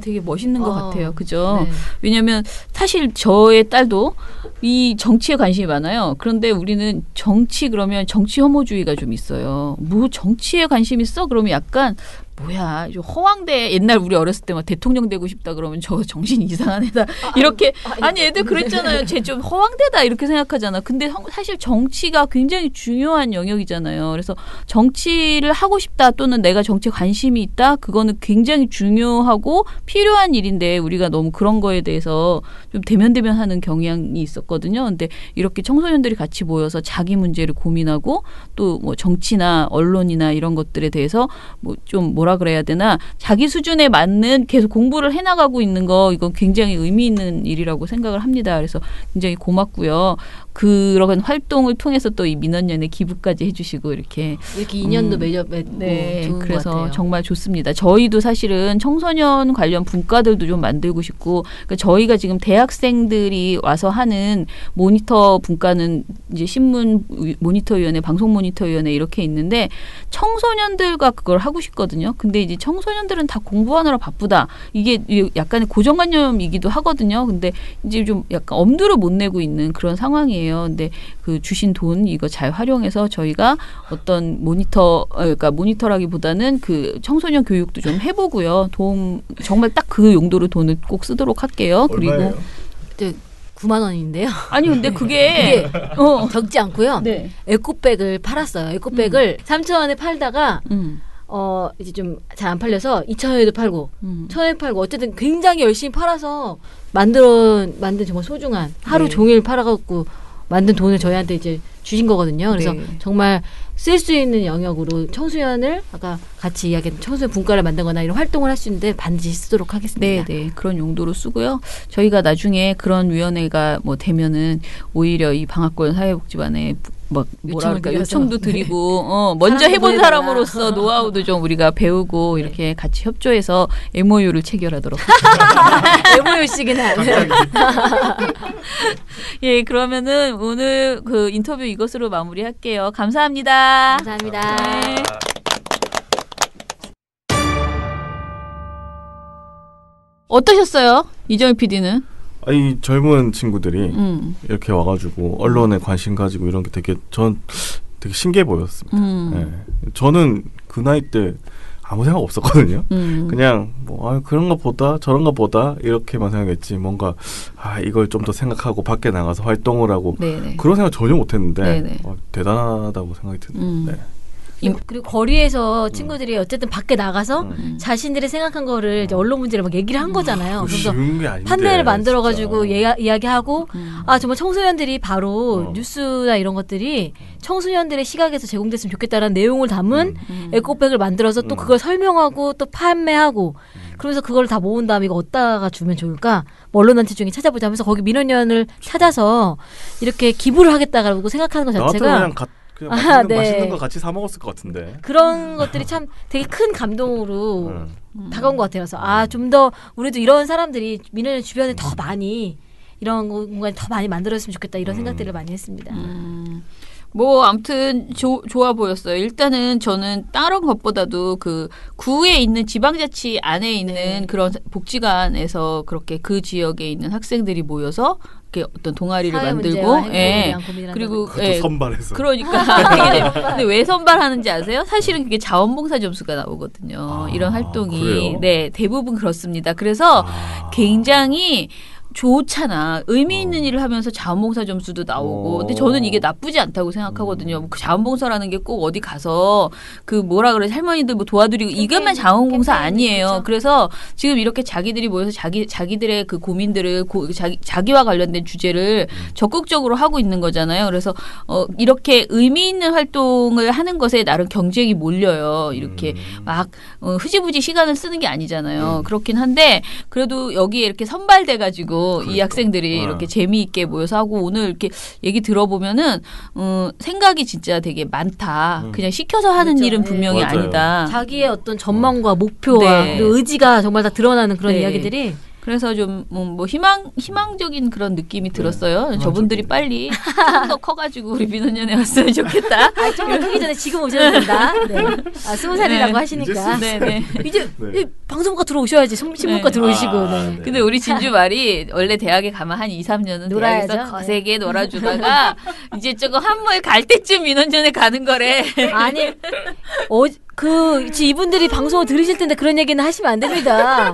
되게 멋있는 것 같아요. 그죠? 네. 왜냐하면 사실 저의 딸도 이 정치에 관심이 많아요. 그런데 우리는 정치 그러면 정치 혐오주의가 좀 있어요. 뭐 정치에 관심 있어? 그러면 약간 뭐야 좀 허황대 옛날 우리 어렸을 때 막 대통령 되고 싶다 그러면 저 정신 이상한 애다 이렇게 아니 애들 그랬잖아요. 쟤 좀 허황대다 이렇게 생각하잖아. 근데 사실 정치가 굉장히 중요한 영역이잖아요. 그래서 정치를 하고 싶다 또는 내가 정치에 관심이 있다 그거는 굉장히 중요하고 필요한 일인데 우리가 너무 그런 거에 대해서 좀 대면대면하는 경향이 있었거든요. 근데 이렇게 청소년들이 같이 모여서 자기 문제를 고민하고 또 뭐 정치나 언론이나 이런 것들에 대해서 뭐 좀 뭐라 그래야 되나 자기 수준에 맞는 계속 공부를 해나가고 있는 거 이건 굉장히 의미 있는 일이라고 생각을 합니다. 그래서 굉장히 고맙고요. 그런 활동을 통해서 또 이 민원연에 기부까지 해주시고 이렇게 인연도 맺고 네, 좋은 그래서 것 같아요. 정말 좋습니다. 저희도 사실은 청소년 관련 분과들도 좀 만들고 싶고 그러니까 저희가 지금 대학생들이 와서 하는 모니터 분과는 이제 신문 모니터위원회, 방송 모니터위원회 이렇게 있는데 청소년들과 그걸 하고 싶거든요. 근데 이제 청소년들은 다 공부하느라 바쁘다. 이게 약간의 고정관념이기도 하거든요. 근데 이제 좀 약간 엄두를 못 내고 있는 그런 상황이에요. 근데 그 주신 돈 이거 잘 활용해서 저희가 어떤 그러니까 모니터라기보다는 그 청소년 교육도 좀 해보고요. 정말 딱 그 용도로 돈을 꼭 쓰도록 할게요. 얼마예요? 그리고 9만 원인데요. 아니 근데 그게 적지 않고요. 네. 에코백을 팔았어요. 에코백을 3,000원에 팔다가 이제 좀 잘 안 팔려서 2,000원에도 팔고 1,000원에 팔고 어쨌든 굉장히 열심히 팔아서 만든 정말 소중한 하루 종일 팔아갖고 만든 돈을 저희한테 이제 주신 거거든요. 그래서 네. 정말 쓸 수 있는 영역으로 청소년을 아까 같이 이야기했던 청소년 분과를 만들거나 이런 활동을 할 수 있는데 반드시 쓰도록 하겠습니다. 네, 그런 용도로 쓰고요. 저희가 나중에 그런 위원회가 뭐 되면은 오히려 이 방학권 사회복지반에 막 뭐랄까 요청도 드리고 먼저 해본 사람으로서 노하우도 좀 우리가 배우고 이렇게 같이 협조해서 MOU를 체결하도록 MOU식이나 예, 그러면은 오늘 그 인터뷰 이것으로 마무리할게요. 감사합니다. 감사합니다. 네. 어떠셨어요? 이정희 PD는? 아니 젊은 친구들이 이렇게 와가지고 언론에 관심 가지고 이런 게 전 되게 신기해 보였습니다. 네. 저는 그 나이 때 아무 생각 없었거든요. 그냥 뭐 그런 거 보다 저런 거 보다 이렇게만 생각했지 뭔가 이걸 좀 더 생각하고 밖에 나가서 활동을 하고 네네. 그런 생각 전혀 못했는데 대단하다고 생각이 드네요. 네. 그리고 거리에서 친구들이 어쨌든 밖에 나가서 자신들이 생각한 거를 이제 언론 문제를 막 얘기를 한 거잖아요. 그래서 쉬운 게 아닌데, 판넬을 만들어가지고 이야기하고 정말 청소년들이 바로 뉴스나 이런 것들이 청소년들의 시각에서 제공됐으면 좋겠다라는 내용을 담은 에코백을 만들어서 또 그걸 설명하고 또 판매하고 그러면서 그걸 다 모은 다음에 이거 어디다가 주면 좋을까? 뭐 언론단체 중에 찾아보자 하면서 거기 민원연을 찾아서 이렇게 기부를 하겠다고 생각하는 것 자체가 그냥 맛있는 거 같이 사 먹었을 것 같은데 그런 것들이 참 되게 큰 감동으로 다가온 것 같아요. 그래서 좀 더 우리도 이런 사람들이 민원연 주변에 더 많이 이런 공간이 더 많이 만들어졌으면 좋겠다 이런 생각들을 많이 했습니다. 뭐 아무튼 좋아 보였어요. 일단은 저는 다른 것보다도 그 구에 있는 지방자치 안에 있는 그런 복지관에서 그렇게 그 지역에 있는 학생들이 모여서 이렇게 어떤 동아리를 만들고 그리고 선발해서 그러니까 근데 왜 선발하는지 아세요? 사실은 그게 자원봉사 점수가 나오거든요. 이런 활동이 그래요? 대부분 그렇습니다. 그래서 굉장히 좋잖아. 의미 있는 일을 하면서 자원봉사 점수도 나오고. 근데 저는 이게 나쁘지 않다고 생각하거든요. 그 자원봉사라는 게 꼭 어디 가서 그 뭐라 그래 할머니들 뭐 도와드리고 이것만 자원봉사 아니에요. 그렇죠? 그래서 지금 이렇게 자기들이 모여서 자기들의 그 고민들을 자기와 관련된 주제를 적극적으로 하고 있는 거잖아요. 그래서 이렇게 의미 있는 활동을 하는 것에 나름 경쟁이 몰려요. 이렇게 막 흐지부지 시간을 쓰는 게 아니잖아요. 그렇긴 한데 그래도 여기에 이렇게 선발돼 가지고 그래도 이 학생들이 이렇게 재미있게 모여서 하고 오늘 이렇게 얘기 들어보면은 생각이 진짜 되게 많다. 그냥 시켜서 하는 그렇죠. 일은 분명히 맞아요. 아니다. 자기의 어떤 전망과 목표와 네. 그리고 의지가 정말 다 드러나는 그런 네. 이야기들이 그래서 좀 뭐 희망적인 그런 느낌이 들었어요. 저분들이 빨리 좀 더 커가지고 우리 민원연에 왔으면 좋겠다. 좀더 크기 전에 지금 오셔도 된다. 네. 20살이라고 하시니까 네네. 이제 네. 이 방송과 들어오셔야지 신문과 네. 들어오시고. 네. 근데 우리 진주 말이 원래 대학에 가면 한 2, 3년은 놀아야죠. 대학에서 거세게 놀아주다가 이제 저거 한모에 갈 때쯤 민원연에 가는 거래. 아니 이분들이 방송을 들으실 텐데 그런 얘기는 하시면 안 됩니다.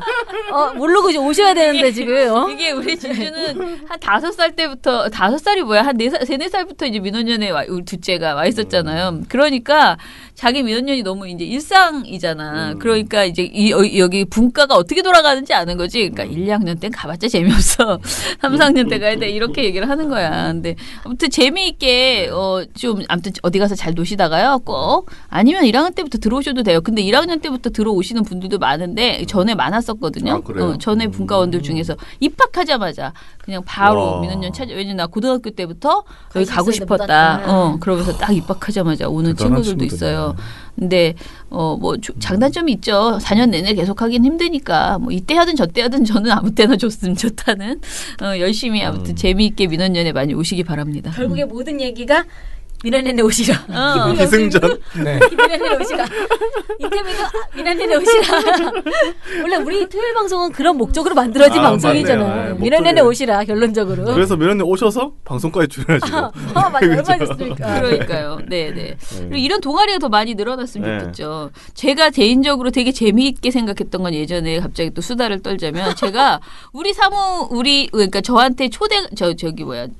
모르고 이제 오셔야 되는데 지금. 이게 우리 진주는 한 5살 때부터 5살이 뭐야 한 4살 3-4살부터 이제 민원연에 우리 둘째가 와 있었잖아요. 그러니까 자기 민원연이 너무 이제 일상이잖아. 그러니까 이제 여기 분과가 어떻게 돌아가는지 아는 거지. 그러니까 1, 2학년 땐 가봤자 재미없어. 3, 4학년 때 가야 돼. 이렇게 얘기를 하는 거야. 근데 아무튼 재미있게 좀 아무튼 어디 가서 잘 노시다가요. 꼭 아니면 1학년 때부터 들어오셔도 돼요. 근데 1학년 때부터 들어오시는 분들도 많은데 전에 많았었거든요. 아, 그래요? 전에 분과원들 중에서 입학하자마자 그냥 바로 와. 민원연 왜냐면 나 고등학교 때부터 여기 가고 있었는데 못 싶었다. 왔다. 그러면서 딱 입학하자마자 오는 대단한 친구들도 친구들이네. 있어요. 근데 장단점이 있죠. 4년 내내 계속 하긴 힘드니까 뭐 이때 하든 저때 하든 저는 아무 때나 줬으면 좋다는 열심히 아무튼 재미있게 민원연에 많이 오시기 바랍니다. 결국에 모든 얘기가 민원연에 오시라. 기승전. 네. 민원연에 오시라. 인터뷰도 민원연에 오시라. 원래 우리 토요일 방송은 그런 목적으로 만들어진 방송이잖아요. 맞네요. 네, 민원연에 목적이. 오시라 결론적으로. 그래서 민원연 오셔서 방송까지 출연하시고. 맞아. 얼마나 됐습니까? 그러니까요. 네네. 그리고 이런 동아리가 더 많이 늘어났으면 네. 좋겠죠. 제가 개인적으로 되게 재미있게 생각했던 건 예전에 갑자기 또 수다를 떨자면 제가 그러니까 저한테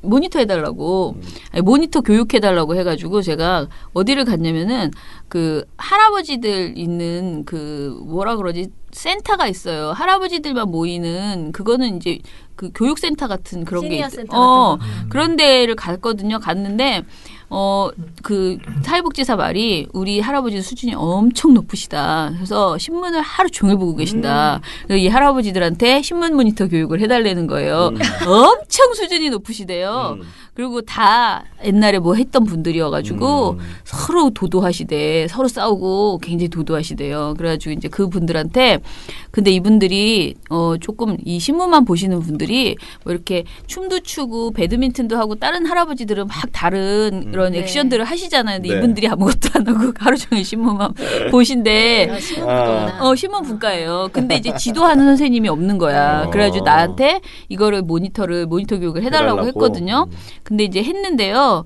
모니터 해달라고 아니, 모니터 교육해달라고 해가지고 제가 어디를 갔냐면은 그 할아버지들 있는 그 뭐라 그러지 센터가 있어요. 할아버지들만 모이는 그거는 이제 그 교육센터 같은 그런 게 시니어 센터 같은 거. 그런 데를 갔거든요. 갔는데 그 사회복지사 말이 우리 할아버지 수준이 엄청 높으시다. 그래서 신문을 하루 종일 보고 계신다. 그래서 이 할아버지들한테 신문 모니터 교육을 해달라는 거예요. 엄청 수준이 높으시대요. 그리고 다 옛날에 뭐 했던 분들이어가지고 서로 도도하시대. 서로 싸우고 굉장히 도도하시대요. 그래가지고 이제 그분들한테 근데 이분들이 조금 이 신문만 보시는 분들이 뭐 이렇게 춤도 추고 배드민턴도 하고 다른 할아버지들은 막 다른 이런 네. 액션들을 하시잖아요. 근데 네. 이분들이 아무것도 안 하고 하루 종일 신문만 보신대. 신문부거나. 신문 분과예요. 근데 이제 지도하는 선생님이 없는 거야. 그래가지고 나한테 이거를 모니터 교육을 해달라고 했거든요. 근데 이제 했는데요.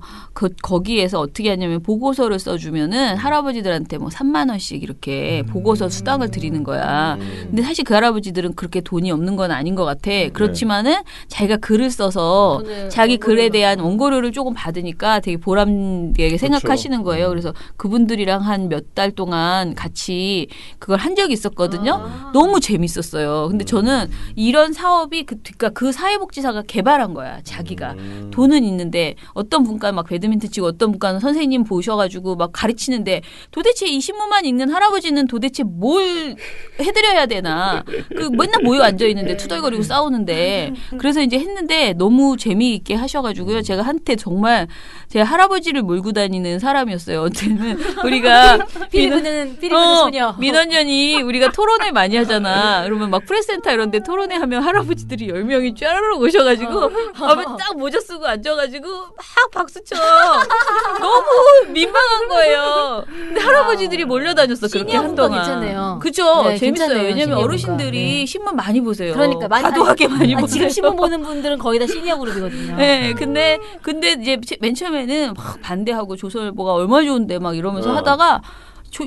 거기에서 어떻게 하냐면 보고서를 써주면은 할아버지들한테 뭐 3만 원씩 이렇게 보고서 수당을 드리는 거야. 근데 사실 그 할아버지들은 그렇게 돈이 없는 건 아닌 것 같아. 그렇지만은 자기가 글을 써서 자기 글에 대한 원고료를 조금 받으니까 되게 보람되게 생각하시는 거예요. 그래서 그분들이랑 한 몇 달 동안 같이 그걸 한 적이 있었거든요. 너무 재밌었어요. 근데 저는 이런 사업이 그러니까 그 사회복지사가 개발한 거야. 자기가 돈은 있는데 어떤 분과는 막 배드민턴 치고 어떤 분과는 선생님 보셔가지고 막 가르치는데 도대체 이 신문만 읽는 할아버지는 도대체 뭘 해드려야 되나? 그 맨날 모여 앉아 있는데 투덜거리고 싸우는데 그래서 이제 했는데 너무 재미있게 하셔가지고요. 제가 한때 정말 제 할아버지를 몰고 다니는 사람이었어요. 어때는 우리가 피리부는 소녀. 민원연이 우리가 토론회 많이 하잖아. 그러면 막 프레스센터 이런데 토론회 하면 할아버지들이 10명이 쫘르르 오셔가지고 앞에 딱 모자 쓰고 앉아가지고 막 박수쳐. 너무 민망한 거예요. 근데 할아버지들이 몰려다녔어. 그렇게 시니어 분과 한동안. 괜찮네요. 그쵸. 네, 재밌어요. 괜찮네요, 왜냐면 시니어 어르신들이 분과. 네. 신문 많이 보세요. 그러니까 많이 과도하게 많이 보세요. 지금 신문 보는 분들은 거의 다 시니어 그룹이거든요. 네, 근데 이제 맨 처음에는 막 반대하고 조선일보가 얼마나 좋은데 막 이러면서 하다가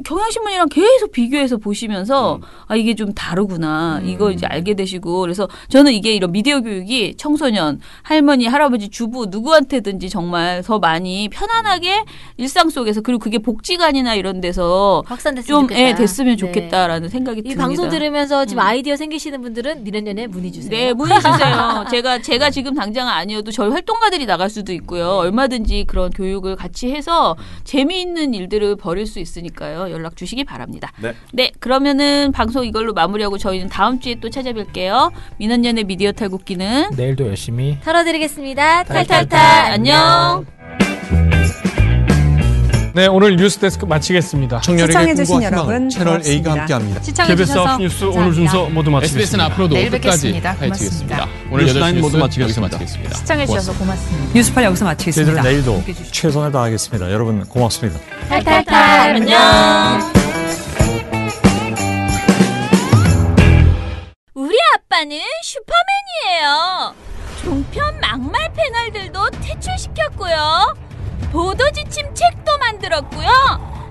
경향신문이랑 계속 비교해서 보시면서 아 이게 좀 다르구나 이거 이제 알게 되시고 그래서 저는 이게 이런 미디어 교육이 청소년, 할머니, 할아버지, 주부 누구한테든지 정말 더 많이 편안하게 일상 속에서 그리고 그게 복지관이나 이런 데서 확산됐으면 좀 좋겠다. 됐으면 좋겠다라는 생각이 이 듭니다. 방송 들으면서 지금 아이디어 생기시는 분들은 민원연에 문의 주세요. 네, 문의 주세요. 제가 지금 당장 아니어도 저희 활동가들이 나갈 수도 있고요. 얼마든지 그런 교육을 같이 해서 재미있는 일들을 벌일 수 있으니까요. 있어요. 연락 주시기 바랍니다. 네. 네, 그러면은 방송 이걸로 마무리하고 저희는 다음 주에 또 찾아뵐게요. 민원연의 미디어 탈곡기는 내일도 열심히 털어드리겠습니다. 탈탈탈. 안녕. 네, 오늘 뉴스데스크 마치겠습니다. 청년에게 시청해주신 꿈과 여러분 희망을 채널 A가 고맙습니다. 함께합니다. 시청해주셔서 KBS 뉴스 오늘 순서 모두 마치겠습니다. SBS는 앞으로도 내일 끝까지 뵙겠습니다. 파헤치겠습니다. 오늘 뉴스라인 8시 모두 뉴스 마치겠습니다. 여기서 마치겠습니다. 시청해주셔서 고맙습니다. 뉴스팔 여기서 마치겠습니다. 저희들은 내일도 함께해 주시죠. 최선을 다하겠습니다. 여러분 고맙습니다. 탈탈탈. 안녕. 우리 아빠는 슈퍼맨이에요. 종편 막말 패널들도 퇴출시켰고요. 보도지침 책도 만들었고요.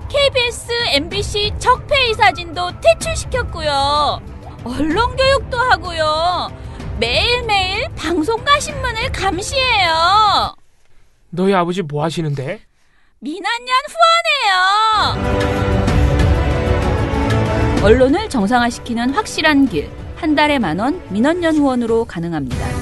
KBS, MBC 적폐의 사진도 퇴출시켰고요. 언론교육도 하고요. 매일매일 방송과 신문을 감시해요. 너희 아버지 뭐 하시는데? 민원연 후원해요. 언론을 정상화시키는 확실한 길. 한 달에 10,000원 민원연 후원으로 가능합니다.